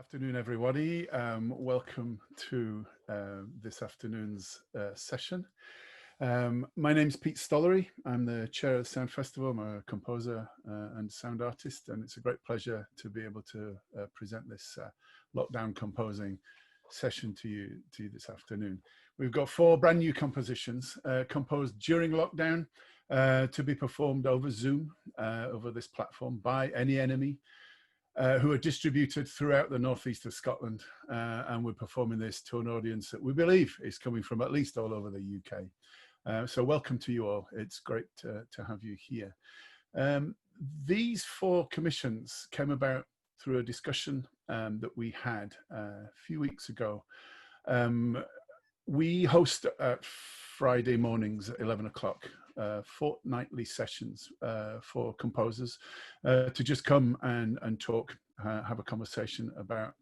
Afternoon, everybody. Welcome to this afternoon's session. My name's Pete Stollery. I'm the chair of the Sound Festival. I'm a composer and sound artist, and it's a great pleasure to be able to present this lockdown composing session to you this afternoon. We've got 4 brand new compositions composed during lockdown to be performed over Zoom, over this platform by Any Enemy, who are distributed throughout the northeast of Scotland, and we're performing this to an audience that we believe is coming from at least all over the UK. So welcome to you all. It's great to have you here. These 4 commissions came about through a discussion that we had a few weeks ago. We host Friday mornings at 11 o'clock. Fortnightly sessions for composers to just come and talk, have a conversation about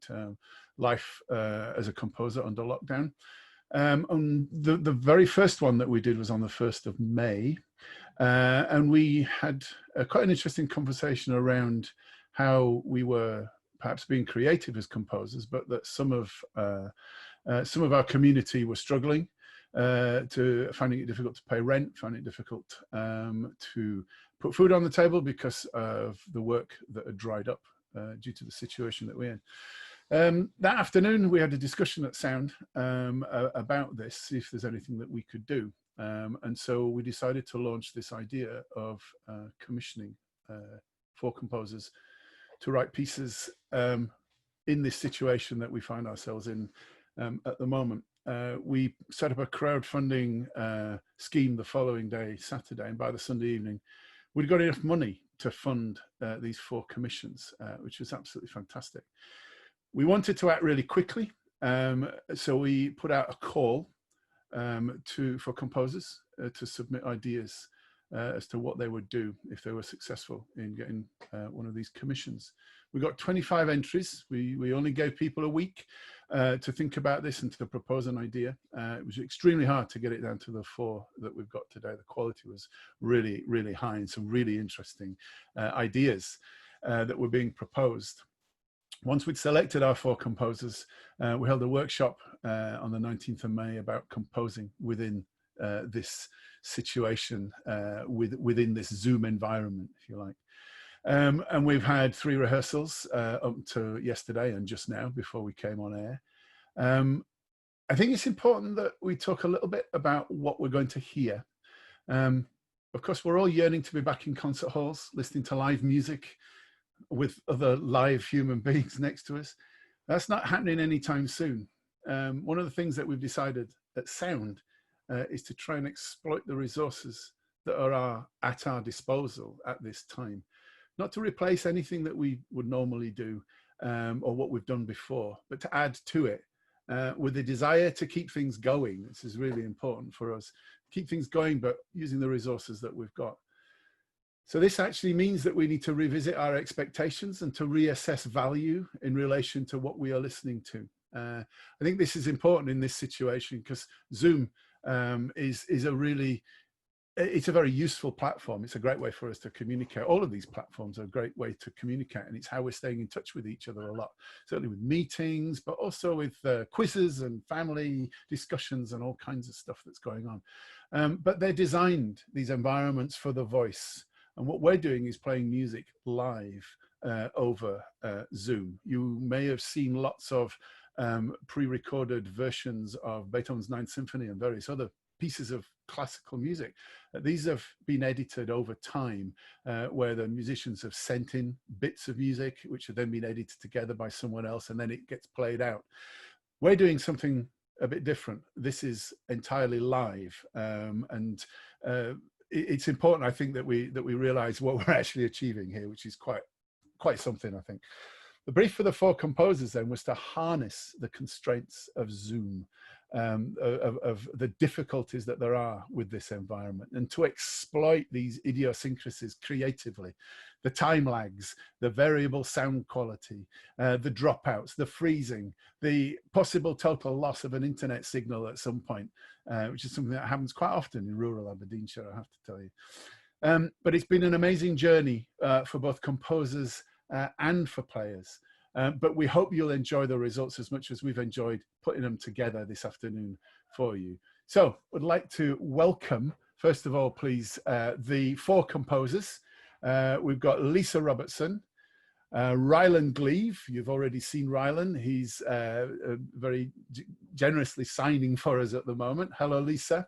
life as a composer under lockdown. And the very first one that we did was on the 1st of May, and we had quite an interesting conversation around how we were perhaps being creative as composers, but that some of our community were struggling, to finding it difficult to pay rent, finding it difficult to put food on the table because of the work that had dried up due to the situation that we're in. That afternoon, we had a discussion at Sound about this, see if there's anything that we could do. And so we decided to launch this idea of commissioning 4 composers to write pieces in this situation that we find ourselves in at the moment. We set up a crowdfunding scheme the following day, Saturday, and by the Sunday evening, we'd got enough money to fund these 4 commissions, which was absolutely fantastic. We wanted to act really quickly, so we put out a call for composers to submit ideas as to what they would do if they were successful in getting one of these commissions. We got 25 entries. We only gave people a week to think about this and to propose an idea. It was extremely hard to get it down to the 4 that we've got today. The quality was really, really high and some really interesting ideas that were being proposed. Once we'd selected our 4 composers, we held a workshop on the 19th of May about composing within this situation, within this Zoom environment, if you like. And we've had 3 rehearsals up to yesterday and just now before we came on air. I think it's important that we talk a little bit about what we're going to hear. Of course, we're all yearning to be back in concert halls, listening to live music with other live human beings next to us. That's not happening anytime soon. One of the things that we've decided at Sound is to try and exploit the resources that are at our disposal at this time. Not to replace anything that we would normally do or what we've done before, but to add to it with the desire to keep things going. This is really important for us. Keep things going, but using the resources that we've got. So this actually means that we need to revisit our expectations and to reassess value in relation to what we are listening to. I think this is important in this situation because Zoom is a really, it's a very useful platform. It's a great way for us to communicate. All of these platforms are a great way to communicate, and it's how we're staying in touch with each other a lot, certainly with meetings, but also with quizzes and family discussions and all kinds of stuff that's going on. But they're designed, these environments, for the voice. And what we're doing is playing music live over Zoom. You may have seen lots of pre-recorded versions of Beethoven's Ninth Symphony and various other pieces of classical music. These have been edited over time, where the musicians have sent in bits of music, which have then been edited together by someone else, and then it gets played out. We're doing something a bit different. This is entirely live, and it's important, I think, that we realize what we're actually achieving here, which is quite something, I think. The brief for the 4 composers then was to harness the constraints of Zoom, of the difficulties that there are with this environment, and to exploit these idiosyncrasies creatively, the time lags, the variable sound quality, the dropouts, the freezing, the possible total loss of an internet signal at some point, which is something that happens quite often in rural Aberdeenshire, I have to tell you. But it's been an amazing journey for both composers and for players. but we hope you'll enjoy the results as much as we've enjoyed putting them together this afternoon for you. So I'd like to welcome, first of all, please, the 4 composers. We've got Lisa Robertson, Rylan Gleave. You've already seen Rylan. He's very generously signing for us at the moment. Hello, Lisa.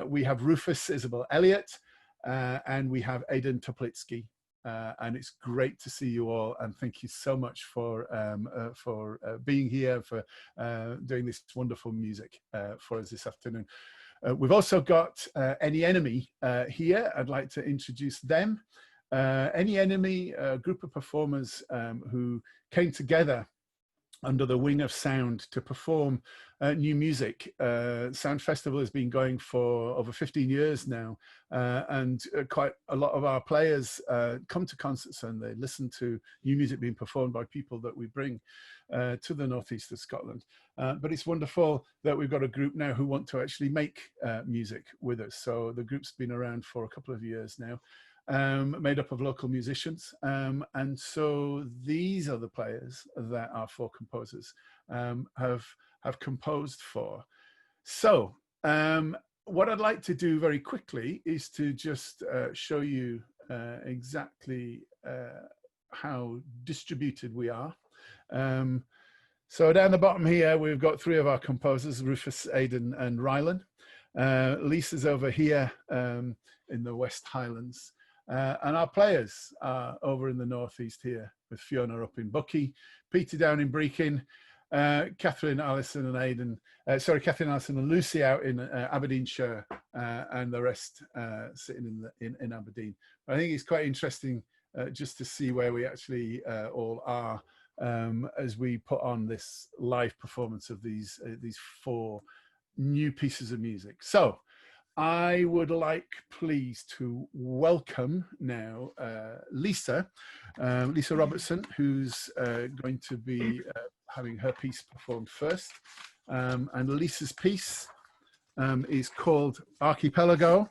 We have Rufus Elliot, and we have Aidan Teplitzky. And it's great to see you all, and thank you so much for being here, for doing this wonderful music for us this afternoon. We've also got Any Enemy here. I'd like to introduce them. Any Enemy, a group of performers who came together under the wing of Sound to perform new music. Sound Festival has been going for over 15 years now, and quite a lot of our players come to concerts and they listen to new music being performed by people that we bring to the northeast of Scotland. But it's wonderful that we've got a group now who want to actually make music with us. So the group's been around for a couple of years now. Made up of local musicians, and so these are the players that our 4 composers have composed for. So what I'd like to do very quickly is to just show you exactly how distributed we are. So down the bottom here, we've got 3 of our composers, Rufus, Aidan and Rylan. Lisa's over here in the West Highlands. And our players are over in the northeast here, with Fiona up in Buckie, Peter down in Brechin, Catherine, Alison and Aidan, Catherine, Alison and Lucy out in Aberdeenshire, and the rest sitting in Aberdeen. I think it's quite interesting just to see where we actually all are as we put on this live performance of these 4 new pieces of music. So I would like, please, to welcome now Lisa Robertson, who's going to be having her piece performed first. And Lisa's piece is called Archipelago.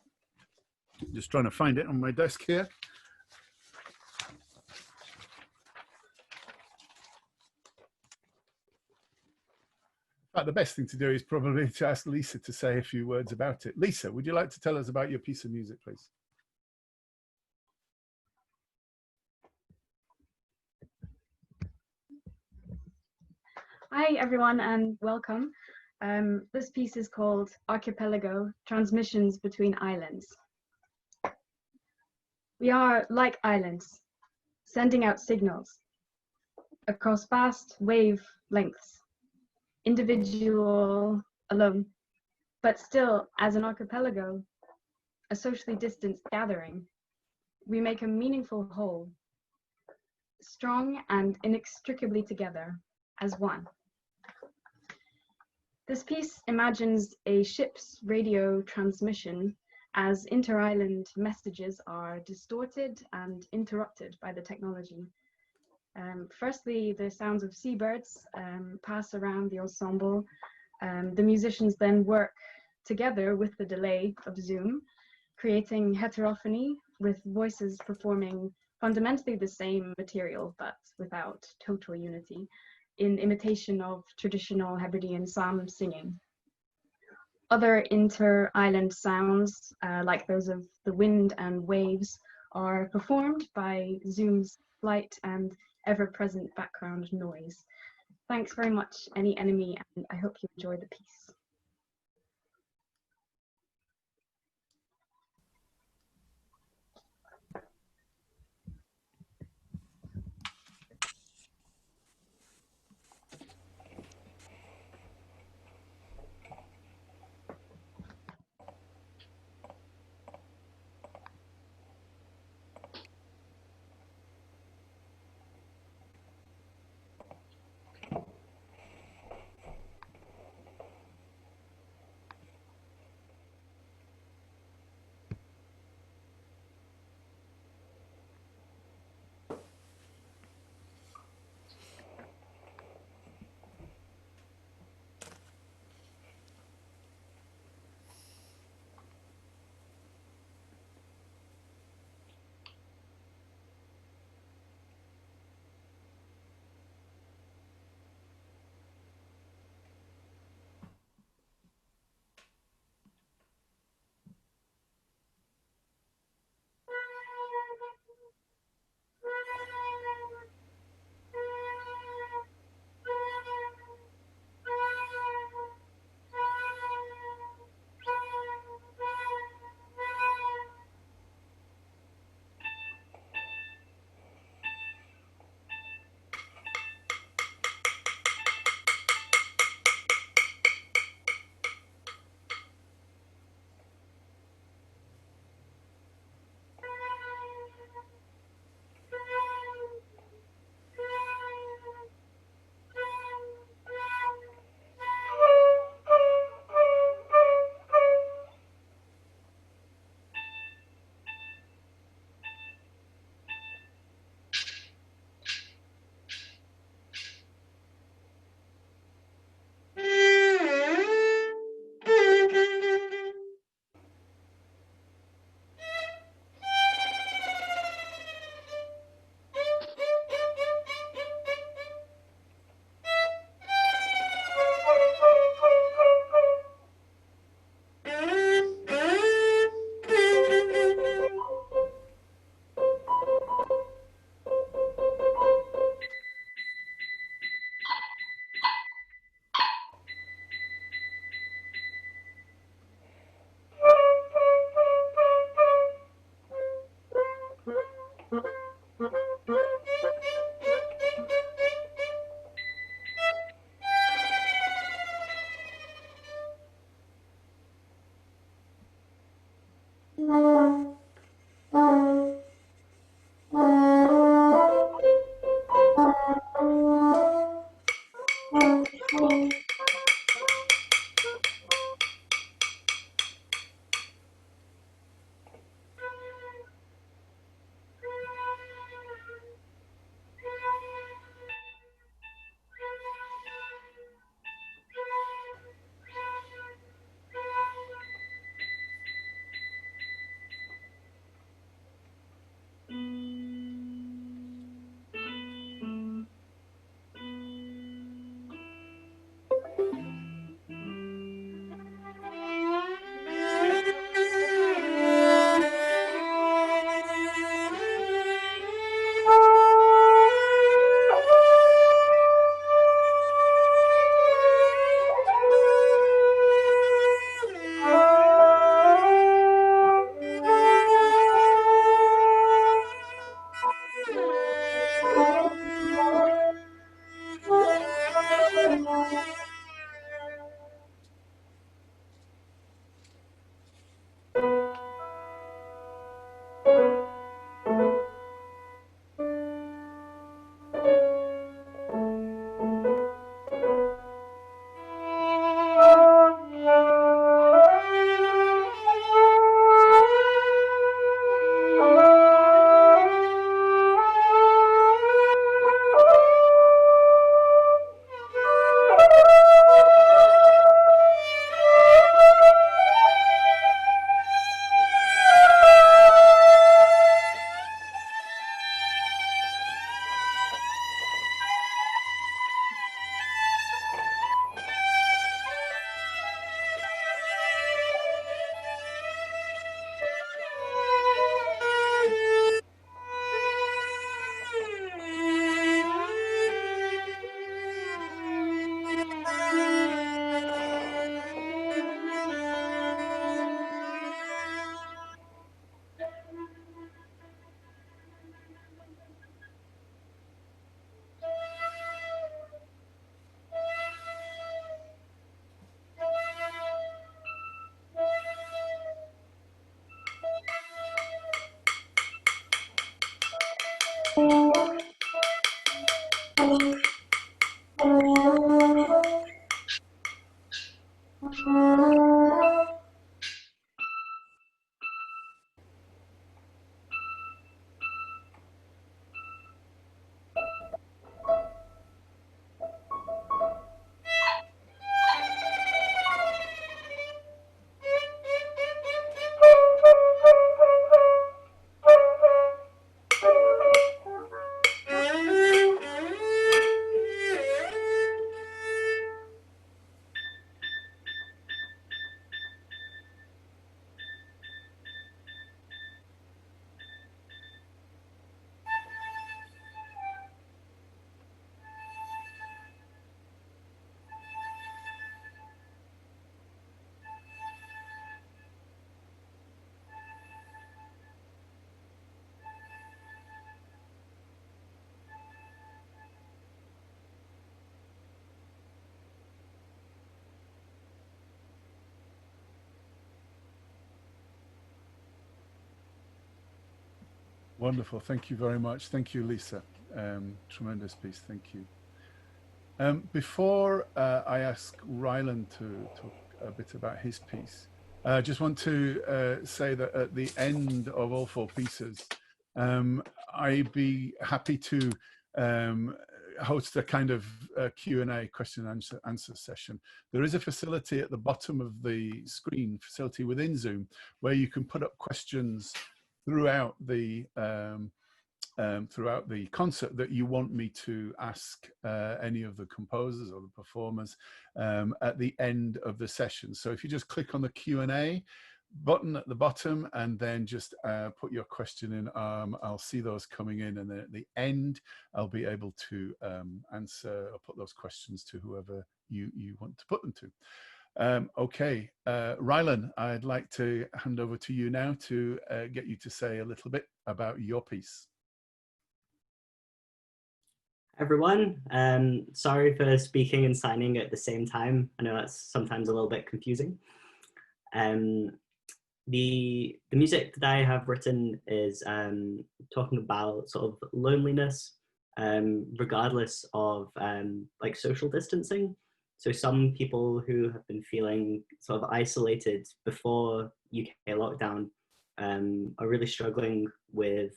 Just trying to find it on my desk here. The best thing to do is probably to ask Lisa to say a few words about it. Lisa, would you like to tell us about your piece of music, please? Hi, everyone, and welcome. This piece is called Archipelago Transmissions Between Islands. We are like islands, sending out signals across vast wave lengths. Individual, alone, but still as an archipelago, a socially distanced gathering, we make a meaningful whole, strong and inextricably together as one. This piece imagines a ship's radio transmission as inter-island messages are distorted and interrupted by the technology. Firstly, the sounds of seabirds pass around the ensemble. The musicians then work together with the delay of Zoom, creating heterophony with voices performing fundamentally the same material but without total unity, in imitation of traditional Aberdeen psalm singing. Other inter-island sounds, like those of the wind and waves, are performed by Zoom's light and ever-present background noise. Thanks very much, Any Enemy, and I hope you enjoy the piece. Wonderful. Thank you very much. Thank you, Lisa. Tremendous piece. Thank you. Before I ask Rylan to talk a bit about his piece, I just want to say that at the end of all four pieces, I'd be happy to host a kind of Q&A, question and answer session. There is a facility at the bottom of the screen, facility within Zoom, where you can put up questions throughout the concert that you want me to ask any of the composers or the performers at the end of the session. So if you just click on the Q&A button at the bottom and then just put your question in, I'll see those coming in, and then at the end I'll be able to answer or put those questions to whoever you want to put them to. Okay, Rylan, I'd like to hand over to you now to get you to say a little bit about your piece. Everyone, sorry for speaking and signing at the same time. I know that's sometimes a little bit confusing. The music that I have written is talking about sort of loneliness regardless of like social distancing. So some people who have been feeling sort of isolated before UK lockdown are really struggling with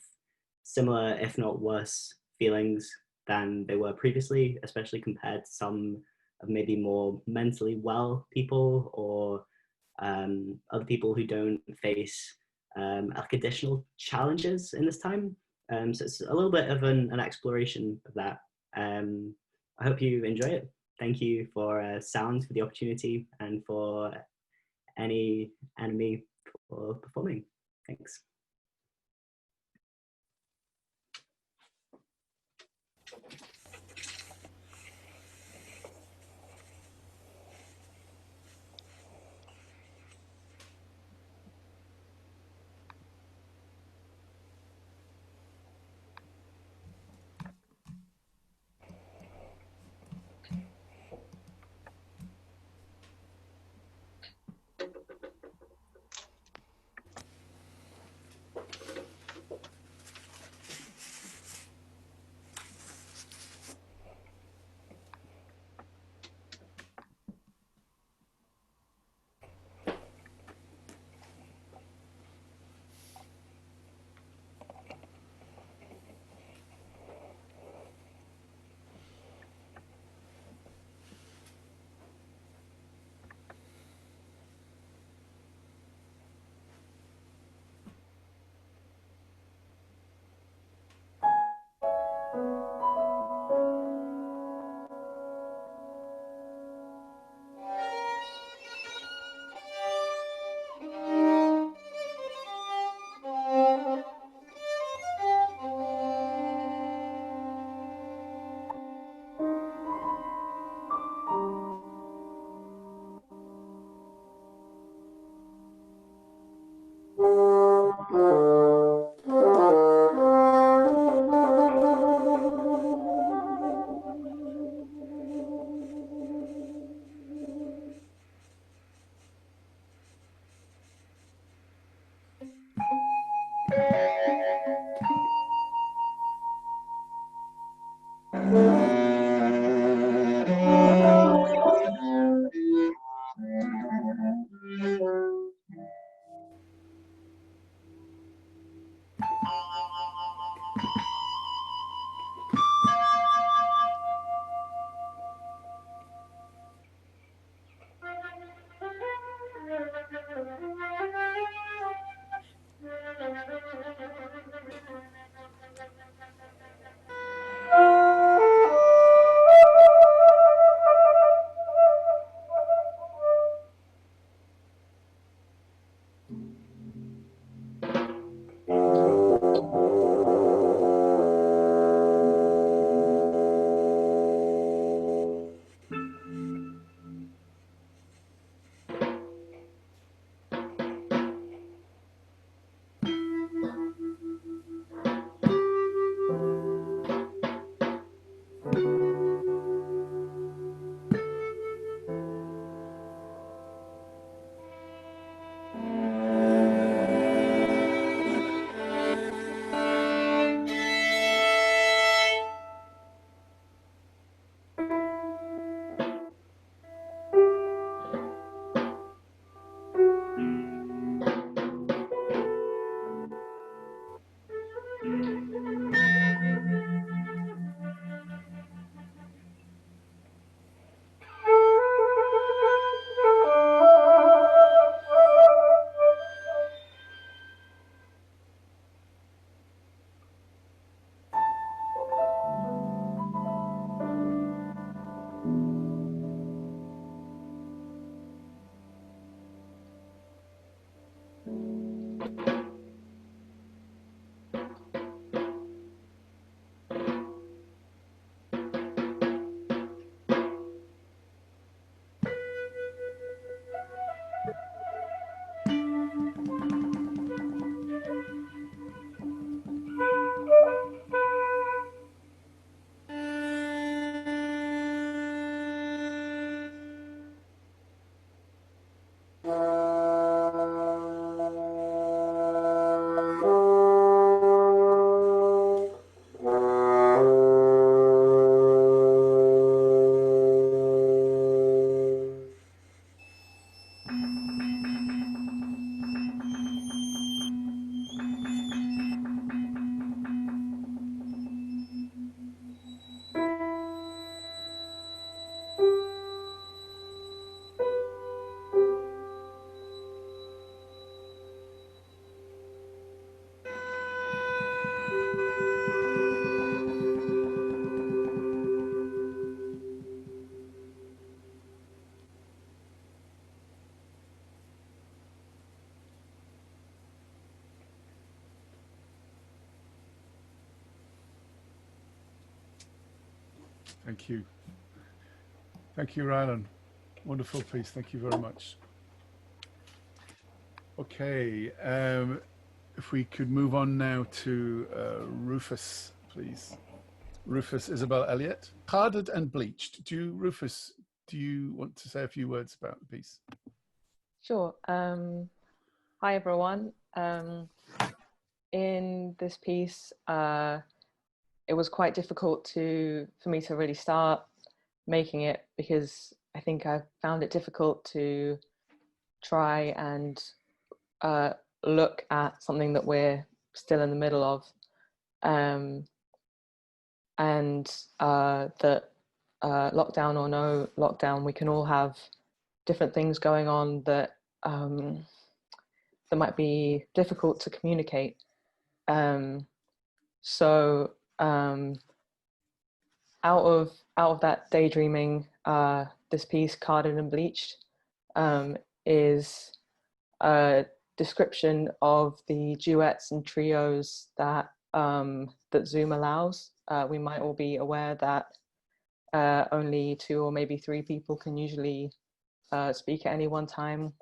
similar, if not worse, feelings than they were previously, especially compared to some of maybe more mentally well people or other people who don't face like additional challenges in this time. So it's a little bit of an exploration of that. I hope you enjoy it. Thank you for Sound for the opportunity and for any enemy for performing. Thanks. Thank you. Thank you, Rylan. Wonderful piece. Thank you very much. Okay, if we could move on now to Rufus, please. Rufus Isabel Elliot, Carded and Bleached. Rufus, do you want to say a few words about the piece? Sure. Hi, everyone. In this piece, it was quite difficult for me to really start making it, because I think I found it difficult to try and look at something that we're still in the middle of, and that lockdown or no lockdown, we can all have different things going on that that might be difficult to communicate. So out of that daydreaming, this piece, Carded and Bleached, is a description of the duets and trios that that Zoom allows. We might all be aware that only 2 or maybe 3 people can usually speak at any one time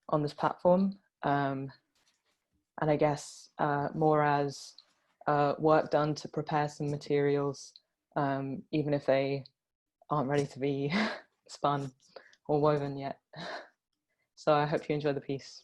on this platform, and I guess more as work done to prepare some materials, even if they aren't ready to be spun or woven yet. So I hope you enjoy the piece.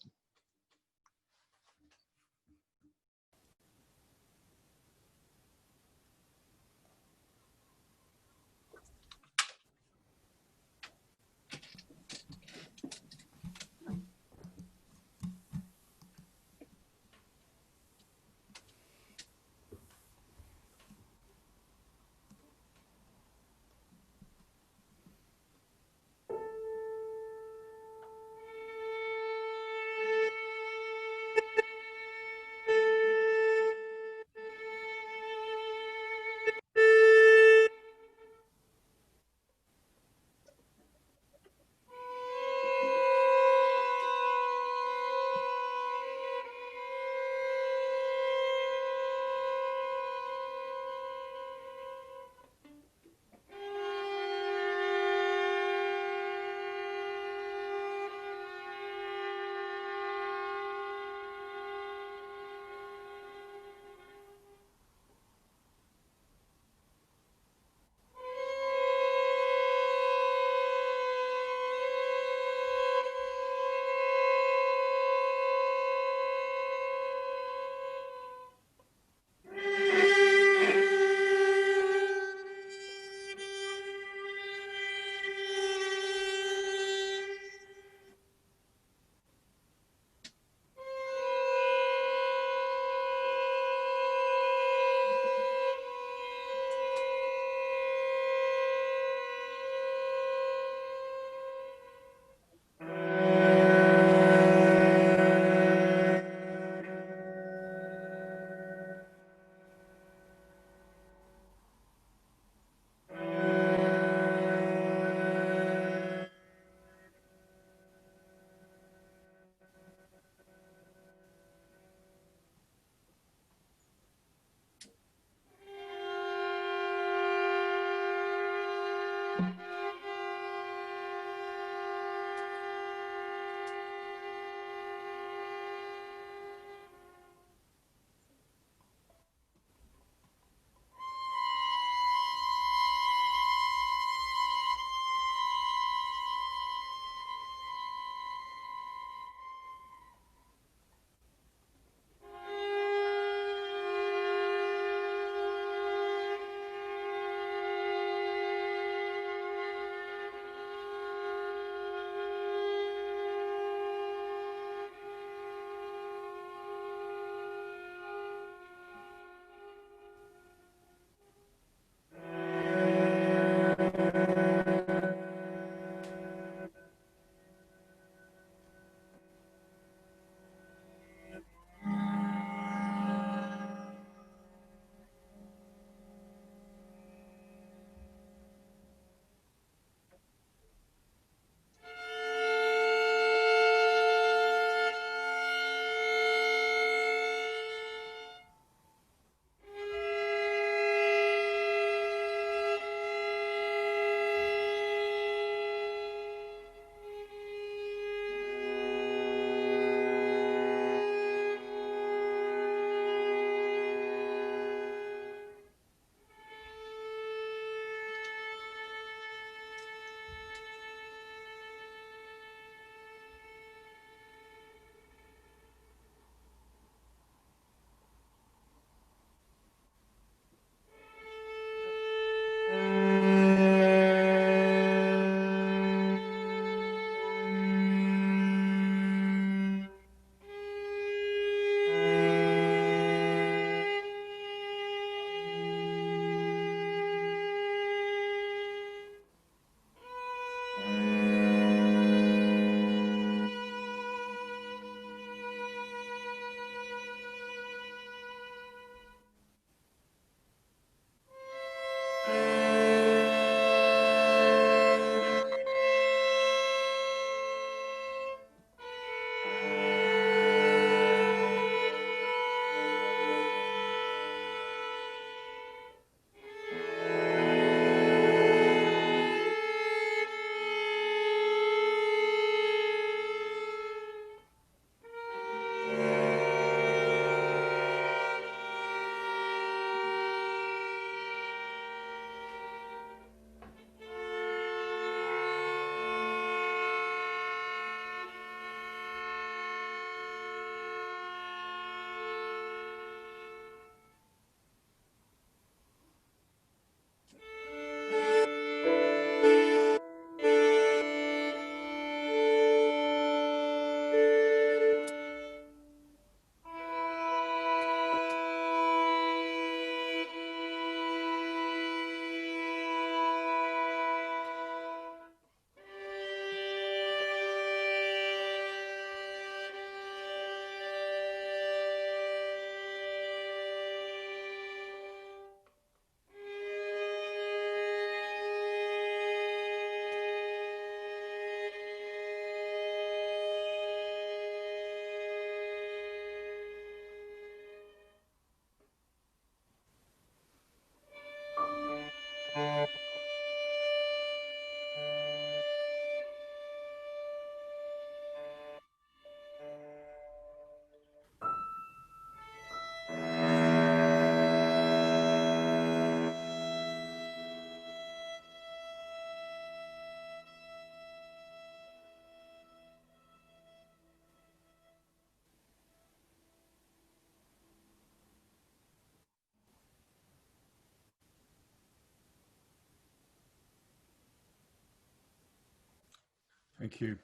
Thank you.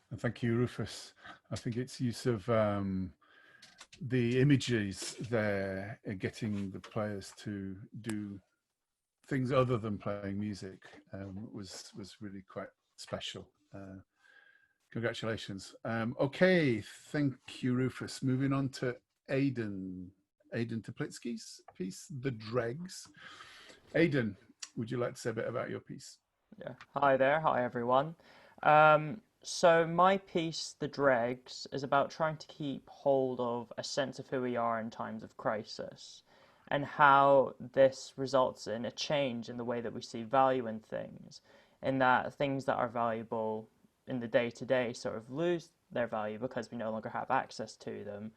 And thank you, Rufus. I think its use of the images there, getting the players to do things other than playing music was really quite special. Congratulations. Okay, thank you, Rufus. Moving on to Aidan Teplitzky's piece, The Dregs. Aidan, would you like to say a bit about your piece? Yeah. Hi there. Hi, everyone. So my piece, The Dregs, is about trying to keep hold of a sense of who we are in times of crisis, and how this results in a change in the way that we see value in things, in that things that are valuable in the day-to-day sort of lose their value because we no longer have access to them,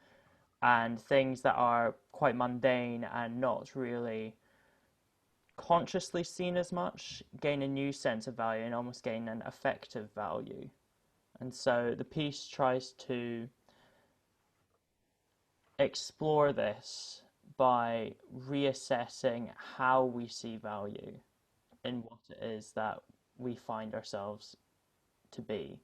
and things that are quite mundane and not really consciously seen as much gain a new sense of value and almost gain an affective value. And so the piece tries to explore this by reassessing how we see value in what it is that we find ourselves to be.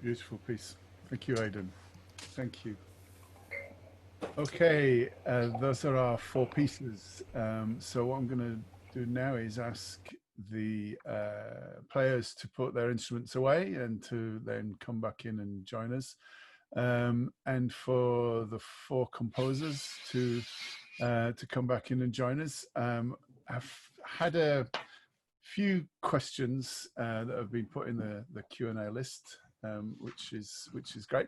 Beautiful piece. Thank you, Aidan. Thank you. Okay, those are our 4 pieces. So what I'm going to do now is ask the players to put their instruments away and to then come back in and join us. And for the 4 composers to come back in and join us. I've had a few questions that have been put in the Q&A list, which is great.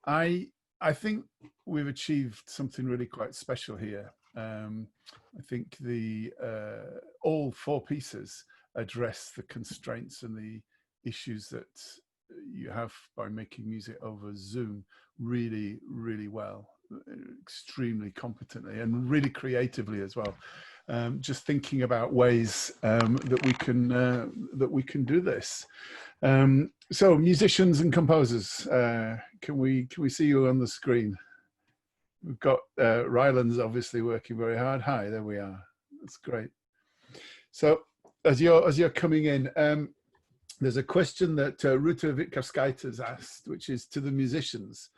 I think we've achieved something really quite special here. I think all 4 pieces address the constraints and the issues that you have by making music over Zoom really, really well, extremely competently and really creatively as well. Just thinking about ways that we can do this. So musicians and composers, can we see you on the screen? We've got Rylan's obviously working very hard. Hi, there we are. That's great. So as you're coming in, there's a question that Ruta Vitkarskaita has asked, which is to the musicians.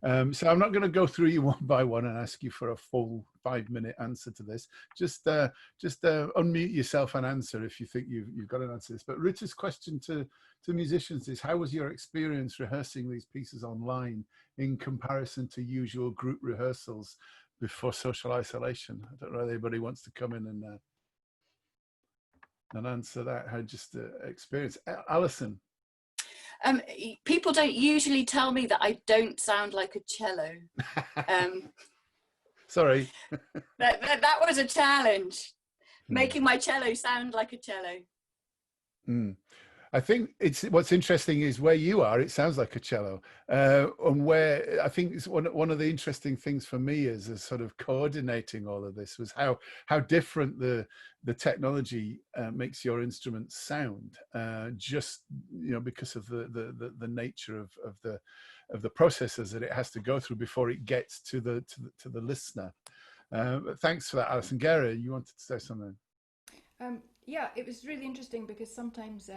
So I'm not going to go through you one by one and ask you for a full 5-minute answer to this. Just unmute yourself and answer if you think you've got an answer to this. But Ruta's question to musicians is, how was your experience rehearsing these pieces online in comparison to usual group rehearsals before social isolation? I don't know if anybody wants to come in and answer that. How just experience. Alison. People don't usually tell me that I don't sound like a cello. Sorry. that was a challenge, making my cello sound like a cello. I think what's interesting is where you are, it sounds like a cello. And where I think it's one of the interesting things for me is sort of coordinating all of this was how different the technology makes your instruments sound, just because of the nature of the processes that it has to go through before it gets to the listener. But thanks for that, Alison. Gary, you wanted to say something? Yeah, it was really interesting because sometimes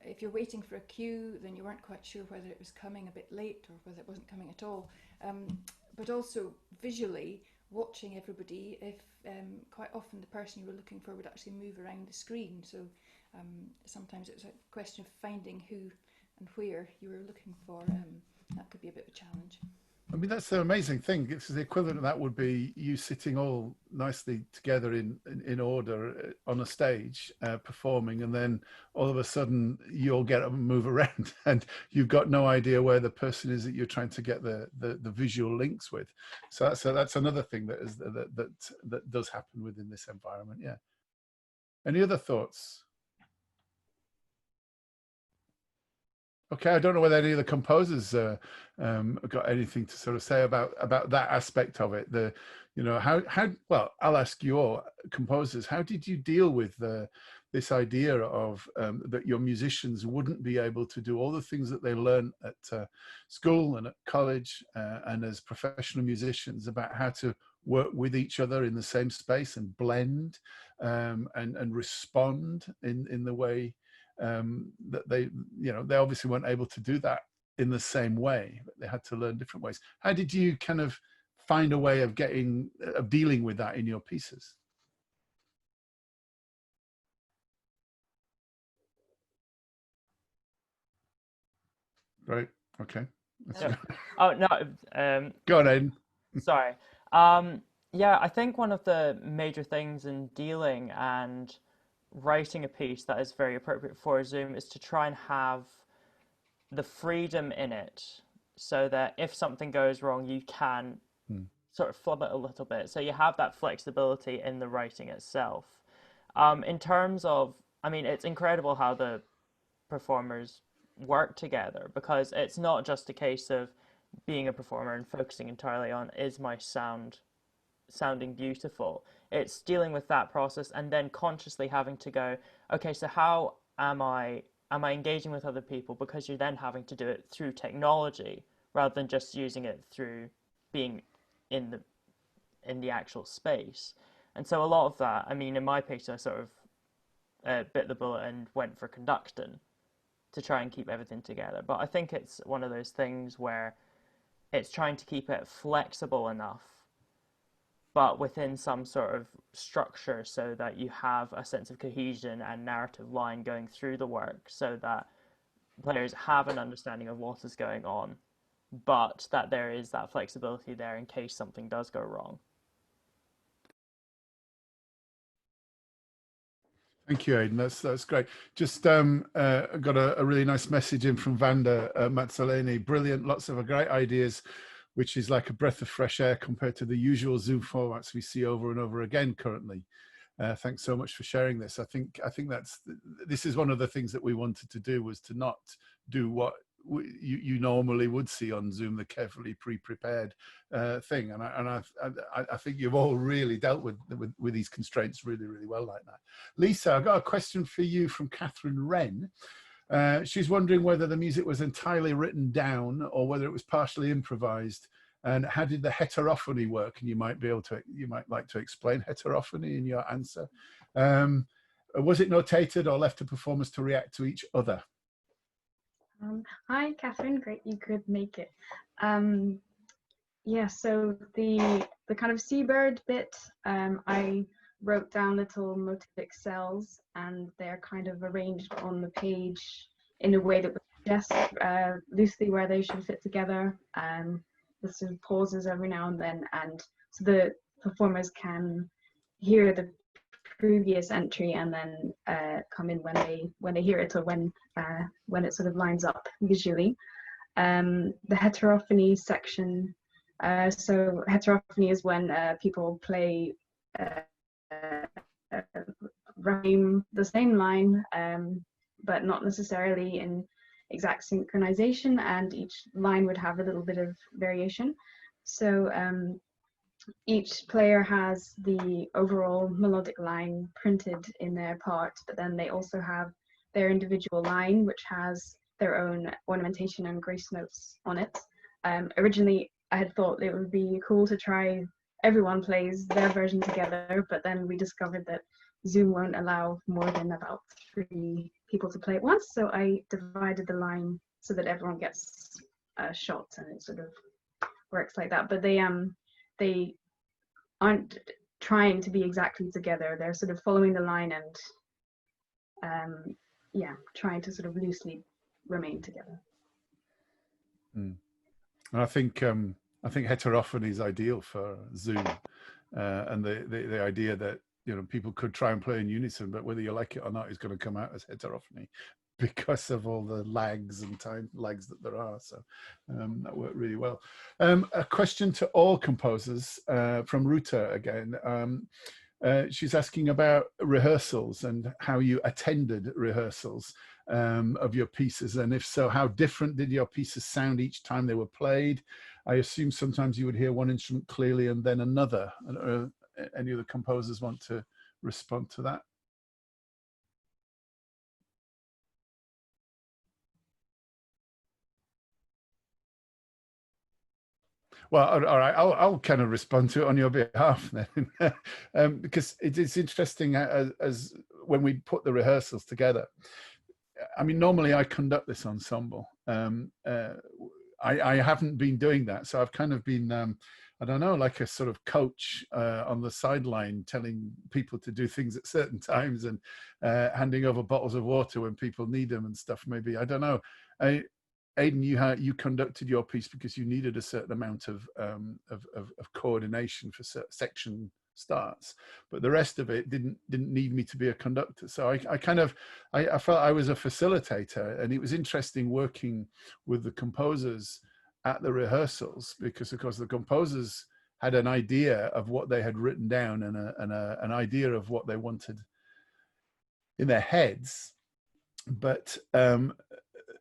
if you're waiting for a cue, then you weren't quite sure whether it was coming a bit late or whether it wasn't coming at all. But also visually watching everybody, if quite often the person you were looking for would actually move around the screen. So sometimes it was a question of finding who and where you were looking for. That could be a bit of a challenge. I mean, that's the amazing thing. It's the equivalent of that would be you sitting all nicely together in order on a stage performing, and then all of a sudden you'll get up and move around and you've got no idea where the person is that you're trying to get the visual links with. So that's another thing that does happen within this environment. Yeah. Any other thoughts? Okay, I don't know whether any of the composers got anything to sort of say about that aspect of it. Well, I'll ask your composers, how did you deal with this idea of that your musicians wouldn't be able to do all the things that they learn at school and at college and as professional musicians, about how to work with each other in the same space and blend and respond in the way that they obviously weren't able to do that in the same way, but they had to learn different ways. How did you kind of find a way of dealing with that in your pieces? Right. Okay. Oh no. Go on, Aidan. Sorry. Yeah, I think one of the major things in dealing and writing a piece that is very appropriate for Zoom is to try and have the freedom in it so that if something goes wrong, you can sort of flub it a little bit. So you have that flexibility in the writing itself. In terms of, I mean, it's incredible how the performers work together, because it's not just a case of being a performer and focusing entirely on, is my sounding beautiful? It's dealing with that process and then consciously having to go, okay, so how am I engaging with other people? Because you're then having to do it through technology rather than just using it through being in the actual space. And so a lot of that, I mean, in my piece, I sort of bit the bullet and went for conducting to try and keep everything together. But I think it's one of those things where it's trying to keep it flexible enough, but within some sort of structure, so that you have a sense of cohesion and narrative line going through the work, so that players have an understanding of what is going on, but that there is that flexibility there in case something does go wrong. Thank you, Aidan. That's great. Just got a really nice message in from Vanda Mazzoleni. Brilliant, lots of great ideas, which is like a breath of fresh air compared to the usual Zoom formats we see over and over again currently. Thanks so much for sharing this. I think this is one of the things that we wanted to do, was to not do what you normally would see on Zoom, the carefully pre-prepared thing. And I think you've all really dealt with these constraints really, really well like that. Lisa, I've got a question for you from Catherine Wren. She's wondering whether the music was entirely written down or whether it was partially improvised, and how did the heterophony work? And you might like to explain heterophony in your answer. Was it notated or left to performers to react to each other? Hi, Catherine. Great you could make it. Yeah, so the kind of seabird bit, I wrote down little motivic cells, and they're kind of arranged on the page in a way that would suggest loosely where they should fit together. With sort of pauses every now and then, and so the performers can hear the previous entry and then come in when they hear it, or when it sort of lines up visually. The heterophony section. So heterophony is when people play rhyme the same line, but not necessarily in exact synchronization, and each line would have a little bit of variation. So each player has the overall melodic line printed in their part, but then they also have their individual line, which has their own ornamentation and grace notes on it. Originally, I had thought it would be cool to try everyone plays their version together, but then we discovered that Zoom won't allow more than about 3 people to play at once, so I divided the line so that everyone gets a shot, and it sort of works like that. But they aren't trying to be exactly together. They're sort of following the line and yeah, trying to sort of loosely remain together. And I think heterophony is ideal for Zoom, and the idea that, you know, people could try and play in unison, but whether you like it or not is going to come out as heterophony because of all the lags and time lags that there are. So that worked really well. A question to all composers from Ruta again. She's asking about rehearsals and how you attended rehearsals of your pieces, and if so, how different did your pieces sound each time they were played? I assume sometimes you would hear one instrument clearly and then another. Any of the composers want to respond to that? Well, all right, I'll kind of respond to it on your behalf then, because it's interesting as when we put the rehearsals together. I mean, normally I conduct this ensemble. I haven't been doing that, so I've kind of been I don't know, like a sort of coach on the sideline, telling people to do things at certain times and handing over bottles of water when people need them and stuff. Maybe, I don't know. Aidan, you conducted your piece because you needed a certain amount of coordination for section starts, but the rest of it didn't need me to be a conductor. So I felt I was a facilitator, and it was interesting working with the composers at the rehearsals, because of course the composers had an idea of what they had written down and an idea of what they wanted in their heads, but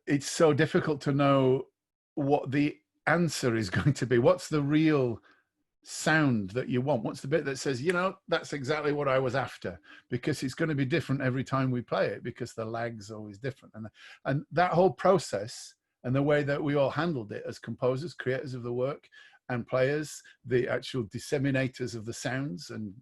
it's so difficult to know what the answer is going to be. What's the real sound that you want? What's the bit that says, you know, that's exactly what I was after? Because it's going to be different every time we play it, because the lag's always different. And that whole process and the way that we all handled it as composers, creators of the work, and players, the actual disseminators of the sounds and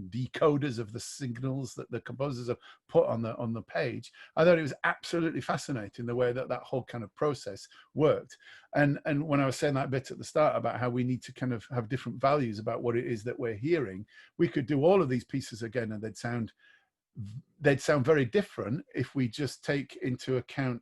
decoders of the signals that the composers have put on the page. I thought it was absolutely fascinating the way that that whole kind of process worked. And when I was saying that bit at the start about how we need to kind of have different values about what it is that we're hearing, we could do all of these pieces again and they'd sound very different if we just take into account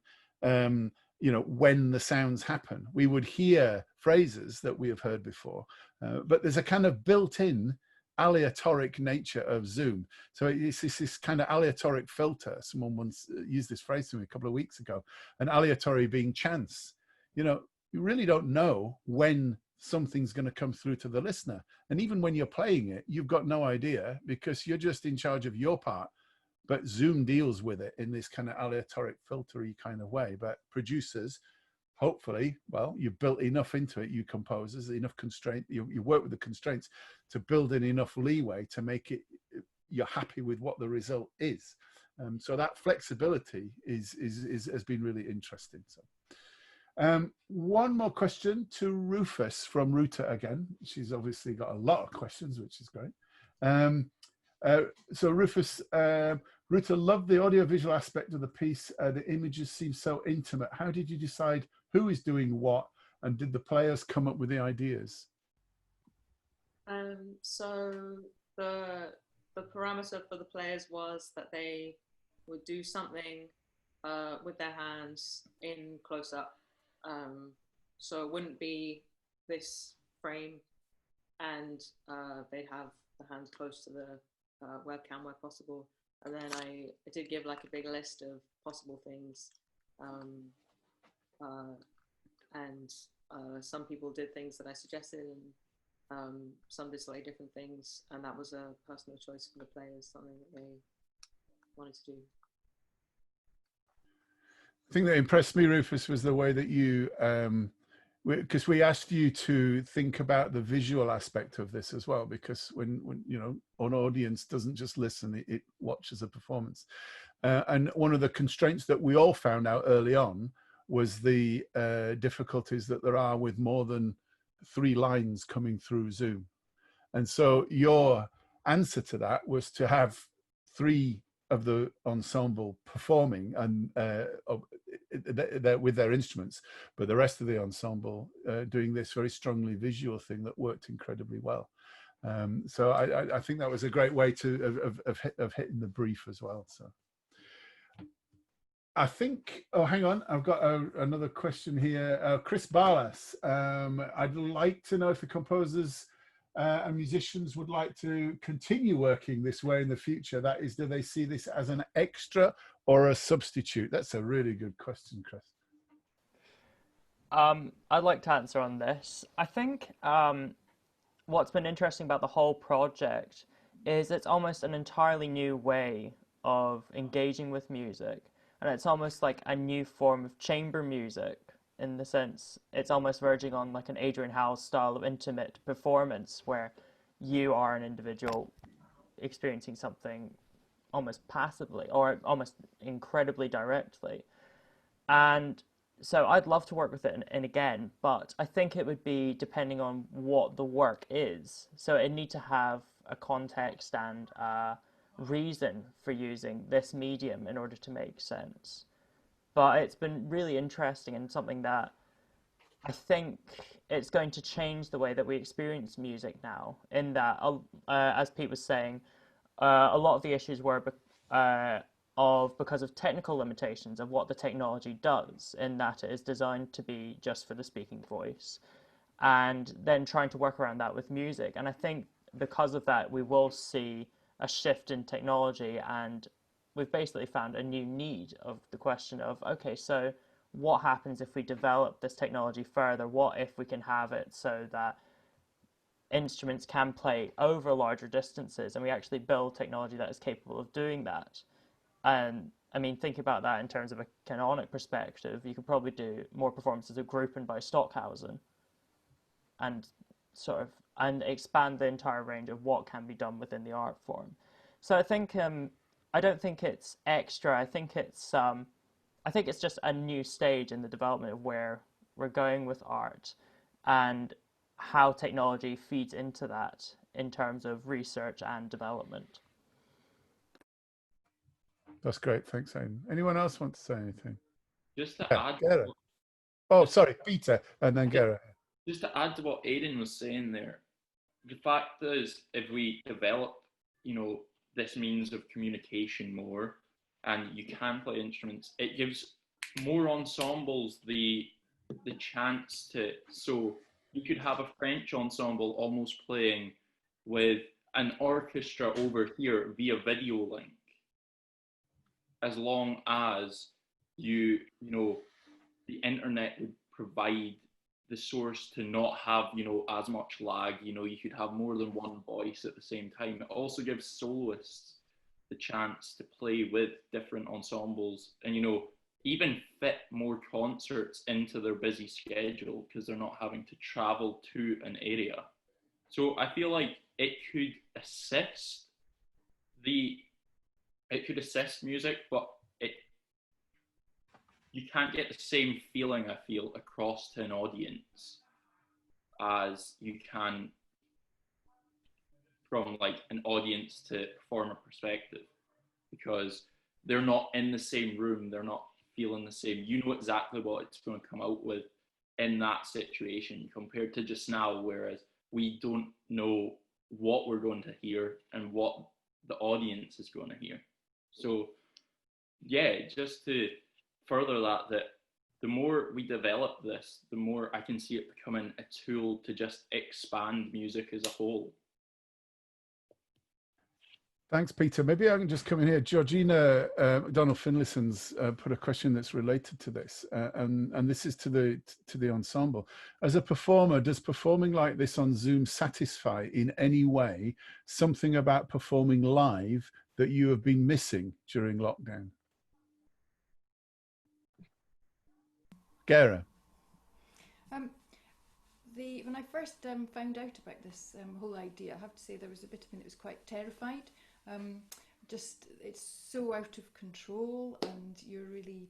you know, when the sounds happen. We would hear phrases that we have heard before, but there's a kind of built-in aleatoric nature of Zoom. So it's this kind of aleatoric filter. Someone once used this phrase to me a couple of weeks ago, and aleatory being chance. You know, you really don't know when something's going to come through to the listener. And even when you're playing it, you've got no idea because you're just in charge of your part. But Zoom deals with it in this kind of aleatoric, filtery kind of way. But producers, hopefully, well, you've built enough into it, you composers, enough constraint, you work with the constraints to build in enough leeway to make it, you're happy with what the result is. So that flexibility has been really interesting. So one more question to Rufus from Ruta again. She's obviously got a lot of questions, which is great. So Rufus, Ruta loved the audiovisual aspect of the piece. The images seem so intimate. How did you decide who is doing what, and did the players come up with the ideas? So the parameter for the players was that they would do something with their hands in close up. So it wouldn't be this frame, and they'd have the hands close to the webcam where possible. And then I did give like a big list of possible things, and some people did things that I suggested, and some did slightly different things, and that was a personal choice for the players, something that they wanted to do. The thing that impressed me, Rufus, was the way that you, because we asked you to think about the visual aspect of this as well, because when you know, an audience doesn't just listen, it watches a performance. And one of the constraints that we all found out early on was the difficulties that there are with more than 3 lines coming through Zoom. And so your answer to that was to have 3 of the ensemble performing and with their instruments, but the rest of the ensemble doing this very strongly visual thing that worked incredibly well. So I think that was a great way of hitting the brief as well. So I think, oh, hang on, I've got another question here. Chris Barlas, I'd like to know if the composers and musicians would like to continue working this way in the future. That is, do they see this as an extra or a substitute? That's a really good question, Chris. I'd like to answer on this. I think what's been interesting about the whole project is it's almost an entirely new way of engaging with music. And it's almost like a new form of chamber music, in the sense it's almost verging on like an Adrian Howell style of intimate performance where you are an individual experiencing something almost passively or almost incredibly directly. And so I'd love to work with it and again, but I think it would be depending on what the work is. So it need to have a context and reason for using this medium in order to make sense. But it's been really interesting and something that I think it's going to change the way that we experience music now, in that, as Pete was saying, a lot of the issues were because of technical limitations of what the technology does, in that it is designed to be just for the speaking voice, and then trying to work around that with music. And I think because of that, we will see a shift in technology, and we've basically found a new need of the question of, okay, so what happens if we develop this technology further? What if we can have it so that instruments can play over larger distances, and we actually build technology that is capable of doing that? And I mean, think about that in terms of a canonic perspective. You could probably do more performances of Gruppen by Stockhausen and sort of expand the entire range of what can be done within the art form. So I think I don't think it's extra. I think it's just a new stage in the development of where we're going with art, and how technology feeds into that in terms of research and development. That's great. Thanks, Aidan. Anyone else want to say anything? Just to Yeah, add, Gareth. Oh, sorry, Peter, and then Gareth. just to add to what Aidan was saying there, the fact is, if we develop, this means of communication more, and you can play instruments, it gives more ensembles the chance to. So you could have a French ensemble almost playing with an orchestra over here via video link, as long as the internet would provide the source to not have, as much lag. You could have more than one voice at the same time. It also gives soloists the chance to play with different ensembles and, even fit more concerts into their busy schedule because they're not having to travel to an area. So I feel like it could assist music, but you can't get the same feeling, I feel, across to an audience as you can from like an audience to performer perspective, because they're not in the same room, they're not feeling the same. You know exactly what it's going to come out with in that situation compared to just now, whereas we don't know what we're going to hear and what the audience is going to hear. So yeah, just to further that the more we develop this, the more I can see it becoming a tool to just expand music as a whole. Thanks, Peter. Maybe I can just come in here. Georgina McDonald-Finlayson's put a question that's related to this, and this is to the ensemble. As a performer, does performing like this on Zoom satisfy in any way something about performing live that you have been missing during lockdown? Gara. When I first found out about this whole idea, I have to say there was a bit of me that was quite terrified. It's so out of control, and you're really,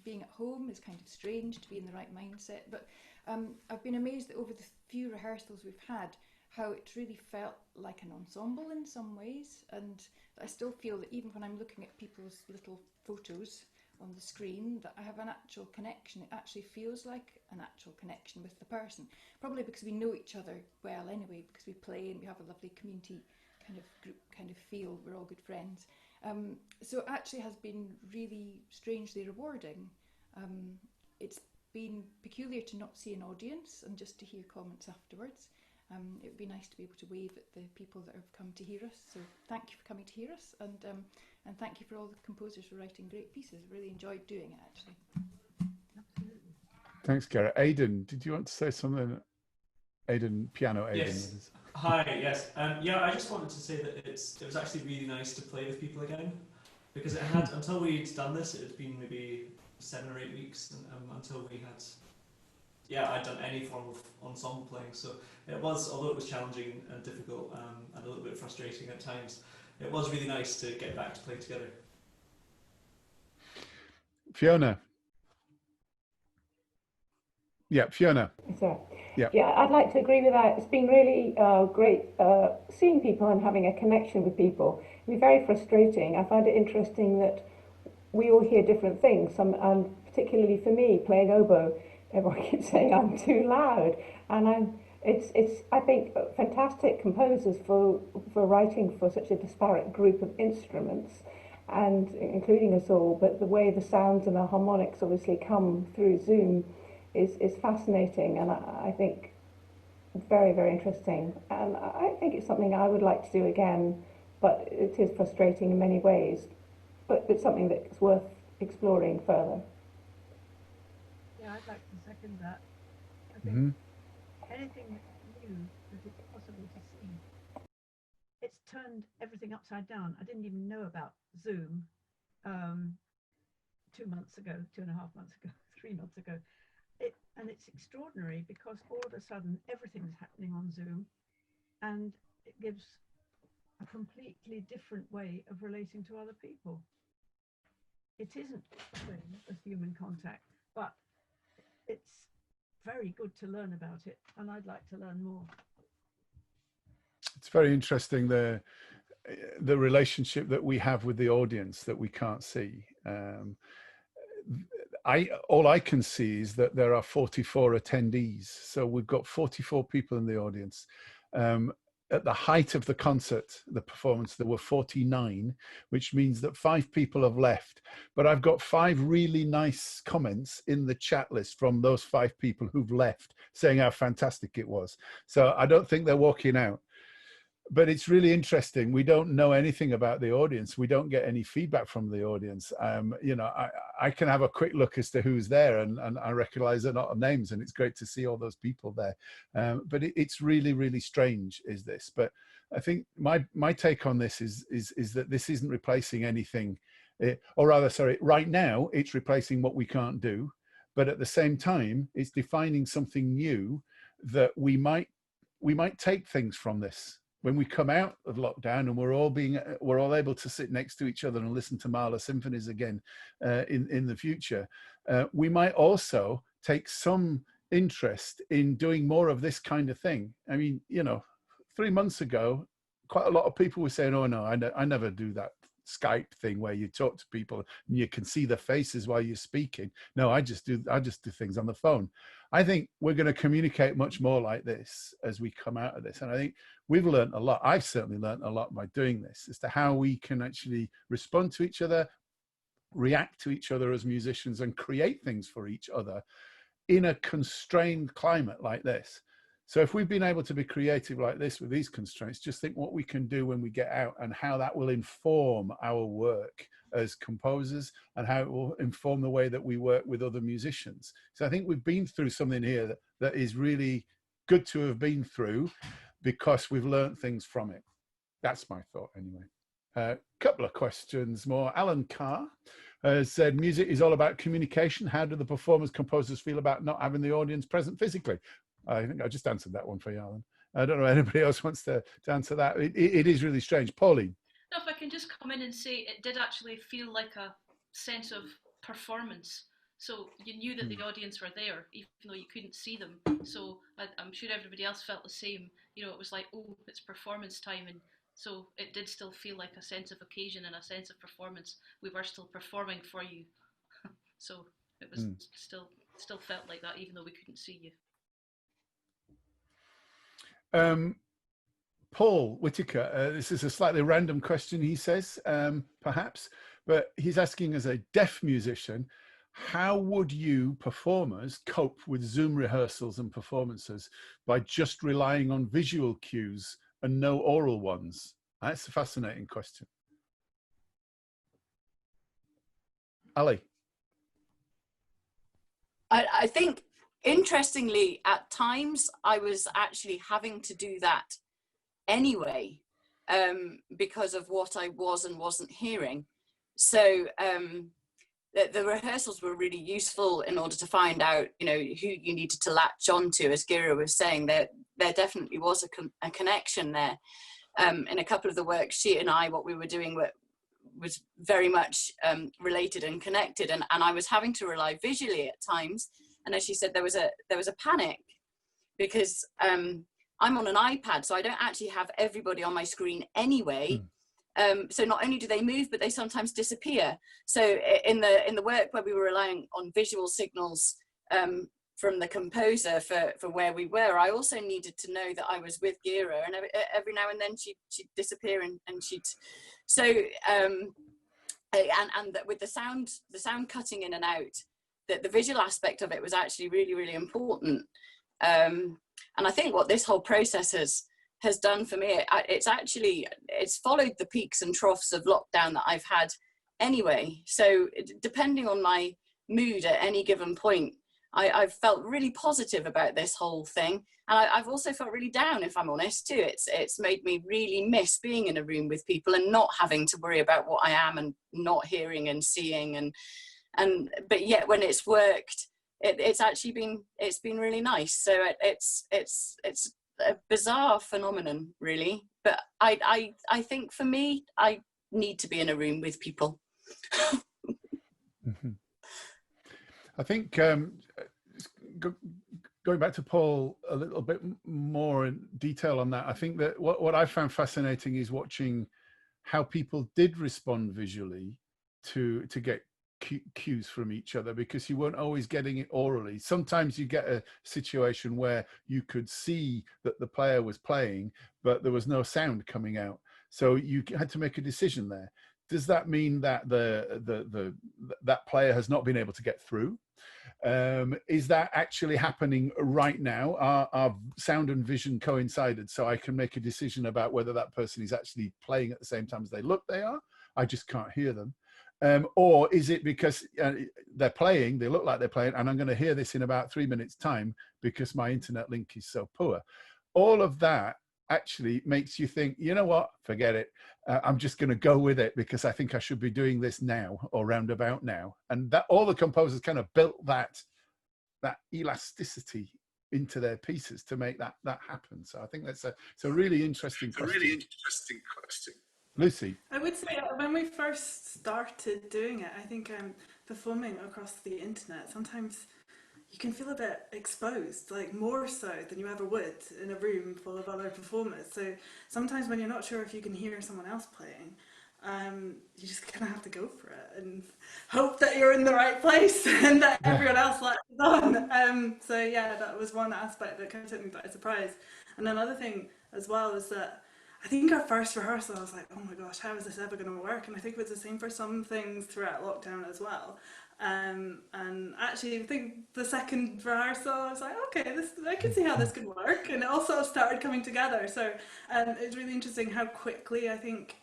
being at home is kind of strange to be in the right mindset. But I've been amazed that over the few rehearsals we've had, how it really felt like an ensemble in some ways. And I still feel that even when I'm looking at people's little photos on the screen, that I have an actual connection. It actually feels like an actual connection with the person. Probably because we know each other well anyway, because we play and we have a lovely community kind of group kind of feel. We're all good friends. So it actually has been really strangely rewarding. It's been peculiar to not see an audience and just to hear comments afterwards. It would be nice to be able to wave at the people that have come to hear us. So thank you for coming to hear us, and thank you for all the composers for writing great pieces. I really enjoyed doing it, actually. Absolutely. Thanks, Gareth. Aidan, did you want to say something? Aidan, piano Aidan. Yes. Hi, yes. I just wanted to say that it was actually really nice to play with people again, because it had, until we'd done this, it had been maybe 7 or 8 weeks until we had, I'd done any form of ensemble playing. So it was, although it was challenging and difficult and a little bit frustrating at times, it was really nice to get back to play together. Fiona. Yeah, Fiona. Sorry. Yeah, I'd like to agree with that. It's been really great seeing people and having a connection with people. It can be very frustrating. I find it interesting that we all hear different things. And particularly for me, playing oboe, everyone keeps saying I'm too loud, and it's I think fantastic composers for writing for such a disparate group of instruments, and including us all. But the way the sounds and the harmonics obviously come through Zoom is fascinating, and I think very, very interesting. And I think it's something I would like to do again, but it is frustrating in many ways. But it's something that's worth exploring further. Yeah, I'd like to second that. I think anything new that it's possible to see. It's turned everything upside down. I didn't even know about Zoom 2 months ago, 2.5 months ago, 3 months ago. And it's extraordinary because all of a sudden everything's happening on Zoom, and it gives a completely different way of relating to other people. It isn't the same as human contact, but it's very good to learn about it, and I'd like to learn more. It's very interesting, the relationship that we have with the audience that we can't see. All I can see is that there are 44 attendees, so we've got 44 people in the audience. At the height of the concert, the performance, there were 49, which means that 5 people have left. But I've got 5 really nice comments in the chat list from those 5 people who've left, saying how fantastic it was. So I don't think they're walking out. But it's really interesting. We don't know anything about the audience. We don't get any feedback from the audience. You know, I can have a quick look as to who's there, and I recognize a lot of names, and it's great to see all those people there. But it's really, really strange, is this. But I think my take on this is that this isn't replacing anything, or rather, sorry, right now it's replacing what we can't do. But at the same time, it's defining something new that we might take things from this. When we come out of lockdown and we're all able to sit next to each other and listen to Mahler symphonies again in the future, we might also take some interest in doing more of this kind of thing. I mean, you know, 3 months ago, quite a lot of people were saying, "Oh no, I never do that Skype thing where you talk to people and you can see their faces while you're speaking. No, I just do things on the phone." I think we're going to communicate much more like this as we come out of this. And I think we've learned a lot. I've certainly learned a lot by doing this as to how we can actually respond to each other, react to each other as musicians, and create things for each other in a constrained climate like this. So if we've been able to be creative like this with these constraints, just think what we can do when we get out and how that will inform our work as composers and how it will inform the way that we work with other musicians. So I think we've been through something here that is really good to have been through because we've learned things from it. That's my thought anyway. Couple of questions more. Alan Carr has said, music is all about communication. How do the performers, composers feel about not having the audience present physically? I think I just answered that one for you, Alan. I don't know if anybody else wants to answer that. It is really strange. Pauline? No, if I can just come in and say, it did actually feel like a sense of performance. So you knew that the audience were there, even though you couldn't see them. So I'm sure everybody else felt the same. You know, it was like, oh, it's performance time. And so it did still feel like a sense of occasion and a sense of performance. We were still performing for you. So it was still felt like that, even though we couldn't see you. Paul Whitaker, this is a slightly random question, he says, perhaps, but he's asking, as a deaf musician, how would you performers cope with Zoom rehearsals and performances by just relying on visual cues and no oral ones? That's a fascinating question. Ali? I think, interestingly, at times I was actually having to do that anyway, because of what I was and wasn't hearing. So the rehearsals were really useful in order to find out, you know, who you needed to latch onto. As Gira was saying, there definitely was a connection there. In a couple of the works, she and I, what we were doing was very much related and connected, and I was having to rely visually at times. And as she said, there was a panic because I'm on an iPad, so I don't actually have everybody on my screen anyway. So not only do they move, but they sometimes disappear. So in the work where we were relying on visual signals from the composer for where we were, I also needed to know that I was with Gira, and every now and then she'd disappear and she'd. So and that with the sound cutting in and out, that the visual aspect of it was actually really, really important. And I think what this whole process has done for me, it's followed the peaks and troughs of lockdown that I've had anyway. So depending on my mood at any given point, I've felt really positive about this whole thing. And I've also felt really down, if I'm honest, too. It's made me really miss being in a room with people and not having to worry about what I am and not hearing and seeing. But yet when it's worked, it's been really nice. So it's a bizarre phenomenon, really. But I think for me, I need to be in a room with people. I think going back to Paul a little bit more in detail on that, I think that what I found fascinating is watching how people did respond visually to get cues from each other, because you weren't always getting it orally. Sometimes you get a situation where you could see that the player was playing, but there was no sound coming out. So you had to make a decision there. Does that mean that that player has not been able to get through? Is that actually happening right now? Are sound and vision coincided, so I can make a decision about whether that person is actually playing at the same time as they look they are? I just can't hear them. Or is it because they're playing, they look like they're playing, and I'm going to hear this in about 3 minutes time because my internet link is so poor? All of that actually makes you think, you know what, forget it. I'm just going to go with it because I think I should be doing this now or roundabout now. And that all the composers kind of built that elasticity into their pieces to make that happen. So I think it's a really interesting question. Lucy. I would say when we first started doing it, I think performing across the internet, sometimes you can feel a bit exposed, like more so than you ever would in a room full of other performers. So sometimes when you're not sure if you can hear someone else playing, you just kind of have to go for it and hope that you're in the right place and that everyone else latches on. So yeah, that was one aspect that kind of took me by surprise. And another thing as well is that I think our first rehearsal, I was like, oh my gosh, how is this ever going to work? And I think it was the same for some things throughout lockdown as well. And actually, I think the second rehearsal, I was like, okay, I can see how this could work. And it also started coming together. So it's really interesting how quickly I think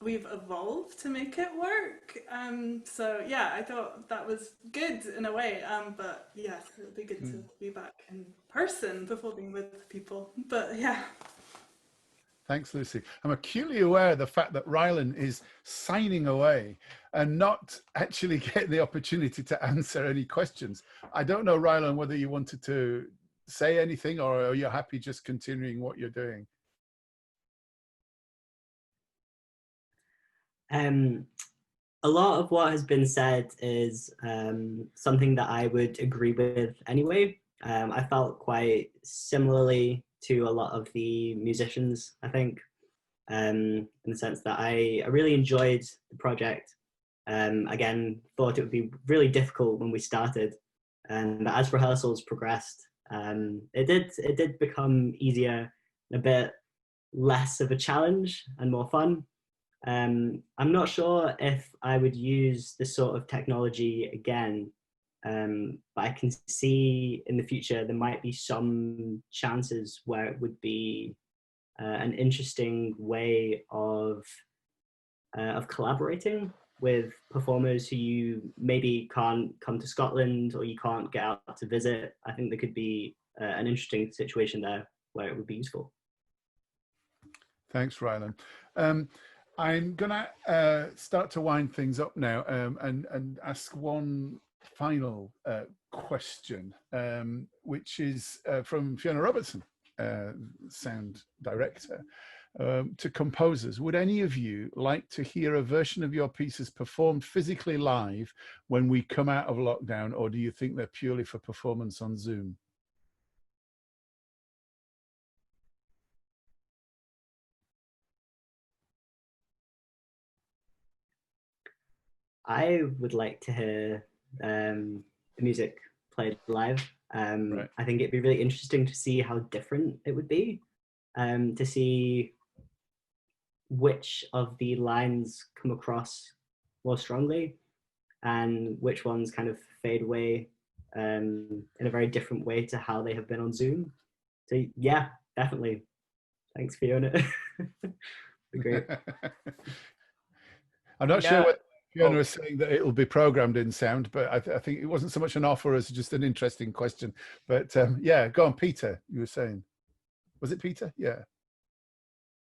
we've evolved to make it work. So yeah, I thought that was good in a way. But yeah, it would be good to be back in person performing with people. But yeah. Thanks, Lucy. I'm acutely aware of the fact that Rylan is signing away and not actually getting the opportunity to answer any questions. I don't know, Rylan, whether you wanted to say anything or are you happy just continuing what you're doing? A lot of what has been said is something that I would agree with anyway. I felt quite similarly to a lot of the musicians, I think, in the sense that I really enjoyed the project. Again, thought it would be really difficult when we started, but as rehearsals progressed, it did become easier, a bit less of a challenge and more fun. I'm not sure if I would use this sort of technology again, but I can see in the future there might be some chances where it would be an interesting way of collaborating with performers who you maybe can't come to Scotland or you can't get out to visit. I think there could be an interesting situation there where it would be useful. Thanks, Rylan. I'm gonna start to wind things up now and ask one final question, which is from Fiona Robertson, sound director, to composers. Would any of you like to hear a version of your pieces performed physically live when we come out of lockdown, or do you think they're purely for performance on Zoom? I would like to hear the music played live. Right. I think it'd be really interesting to see how different it would be, to see which of the lines come across more strongly and which ones kind of fade away in a very different way to how they have been on Zoom. So yeah, definitely. Thanks, Fiona. Great. I'm not sure what Fiona was saying, that it will be programmed in sound, but I think it wasn't so much an offer as just an interesting question. But yeah, go on, Peter, you were saying. Was it Peter? Yeah.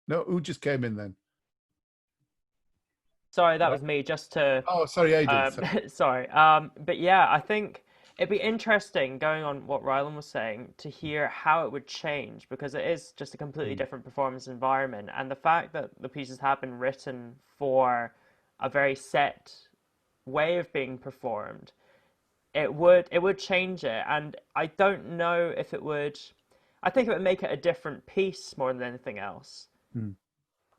No, who just came in then? Sorry, that was me, just to... Oh, sorry, Aidan. Sorry. But yeah, I think it'd be interesting, going on what Rylan was saying, to hear how it would change, because it is just a completely different performance environment. And the fact that the pieces have been written for a very set way of being performed, it would change it, and I don't know if it would. I think it would make it a different piece more than anything else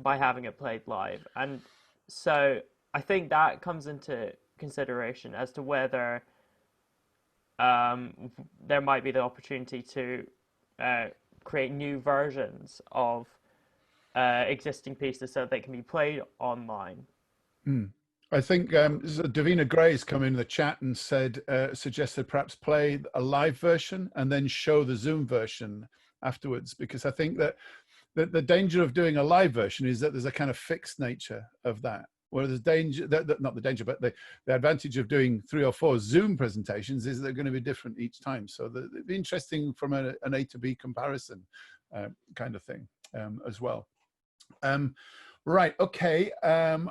by having it played live, and so I think that comes into consideration as to whether there might be the opportunity to create new versions of existing pieces so they can be played online. I think Davina Gray's come in the chat and said, suggested perhaps play a live version and then show the Zoom version afterwards, because I think that the danger of doing a live version is that there's a kind of fixed nature of that. Where there's danger, not the danger, but the advantage of doing 3 or 4 Zoom presentations is they're going to be different each time. So it'd be interesting from an A to B comparison kind of thing as well. Right, okay. I'm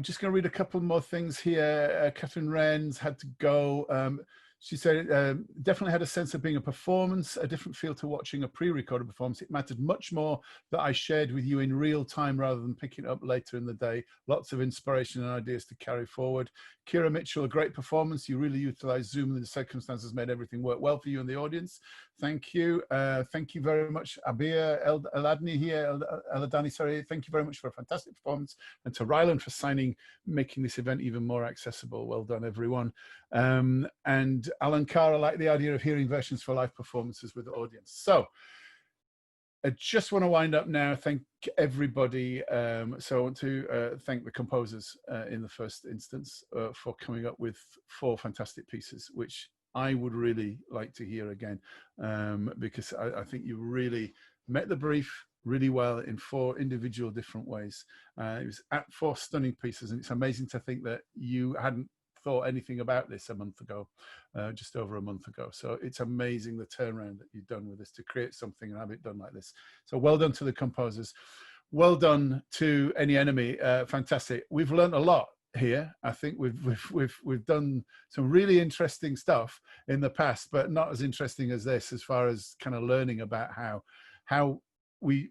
just going to read a couple more things here. Catherine Wren's had to go. She said, definitely had a sense of being a performance, a different feel to watching a pre-recorded performance. It mattered much more that I shared with you in real time rather than picking it up later in the day. Lots of inspiration and ideas to carry forward. Kira Mitchell, a great performance. You really utilized Zoom and the circumstances made everything work well for you and the audience. Thank you. Thank you very much. Abir Eladni here, Eladani, sorry. Thank you very much for a fantastic performance. And to Rylan for making this event even more accessible. Well done, everyone. And Alan Carr, I like the idea of hearing versions for live performances with the audience. So I just want to wind up now. Thank everybody. So I want to thank the composers in the first instance for coming up with 4 fantastic pieces, which I would really like to hear again, because I think you really met the brief really well in 4 individual different ways. It was 4 stunning pieces, and it's amazing to think that you hadn't thought anything about this a month ago, just over a month ago. So it's amazing the turnaround that you've done with this to create something and have it done like this. So well done to the composers. Well done to Any Enemy. Fantastic. We've learned a lot here. I think we've done some really interesting stuff in the past, but not as interesting as this, as far as kind of learning about how we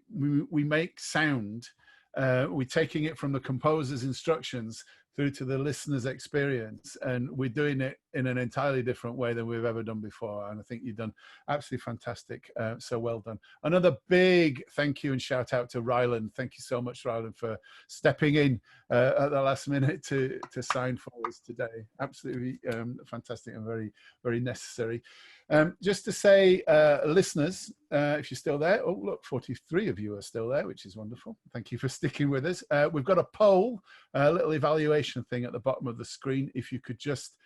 make sound. We're taking it from the composer's instructions through to the listener's experience, and we're doing it in an entirely different way than we've ever done before. And I think you've done absolutely fantastic. So well done. Another big thank you and shout out to Rylan. Thank you so much, Rylan, for stepping in at the last minute to sign for us today. Absolutely fantastic and very, very necessary. Just to say, listeners, if you're still there, oh look, 43 of you are still there, which is wonderful. Thank you for sticking with us. We've got a poll, a little evaluation thing at the bottom of the screen. If you could just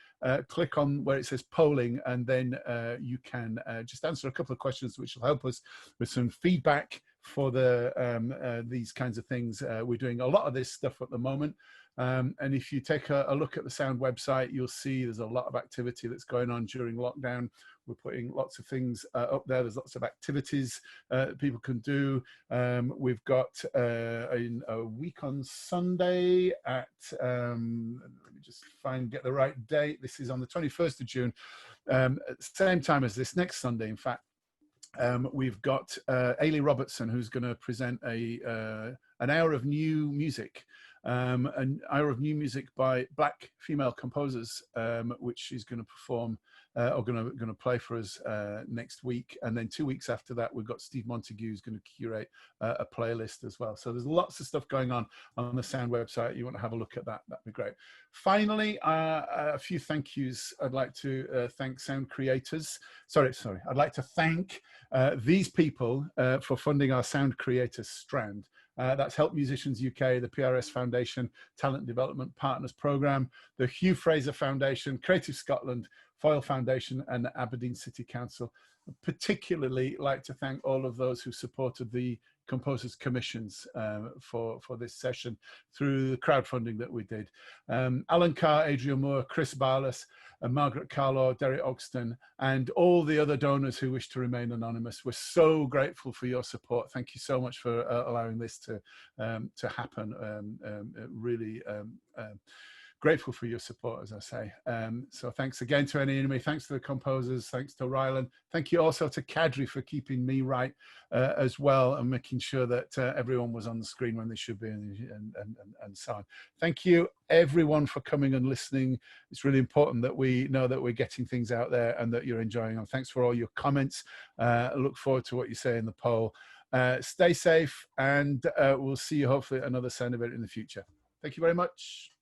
click on where it says polling, and then you can just answer a couple of questions which will help us with some feedback for these kinds of things. We're doing a lot of this stuff at the moment. And if you take a look at the Sound website, you'll see there's a lot of activity that's going on during lockdown. We're putting lots of things up there. There's lots of activities that people can do. We've got a week on Sunday at, let me just get the right date. This is on the 21st of June, at the same time as this next Sunday, in fact. We've got Ailey Robertson, who's going to present an hour of new music. An hour of new music by Black female composers, which she's going to perform or going to play for us next week. And then 2 weeks after that, we've got Steve Montague, who's going to curate a playlist as well. So there's lots of stuff going on the Sound website. You want to have a look at that, that'd be great. Finally, a few thank yous. I'd like to thank Sound Creators. Sorry, I'd like to thank these people for funding our Sound Creators strand. That's Help Musicians UK, the PRS Foundation, Talent Development Partners Programme, the Hugh Fraser Foundation, Creative Scotland, Foyle Foundation, and the Aberdeen City Council. I'd particularly like to thank all of those who supported the Composers Commissions for this session through the crowdfunding that we did. Alan Carr, Adrian Moore, Chris Barlas, Margaret Carlaw, Derek Ogston, and all the other donors who wish to remain anonymous. We're so grateful for your support. Thank you so much for allowing this to happen. Really grateful for your support, as I say. So thanks again to Enemy. Thanks to the composers. Thanks to Rylan. Thank you also to Kadri for keeping me right as well, and making sure that everyone was on the screen when they should be, and so on. Thank you everyone for coming and listening. It's really important that we know that we're getting things out there and that you're enjoying them. Thanks for all your comments. I look forward to what you say in the poll. Stay safe, and we'll see you hopefully at another Sound Event in the future. Thank you very much.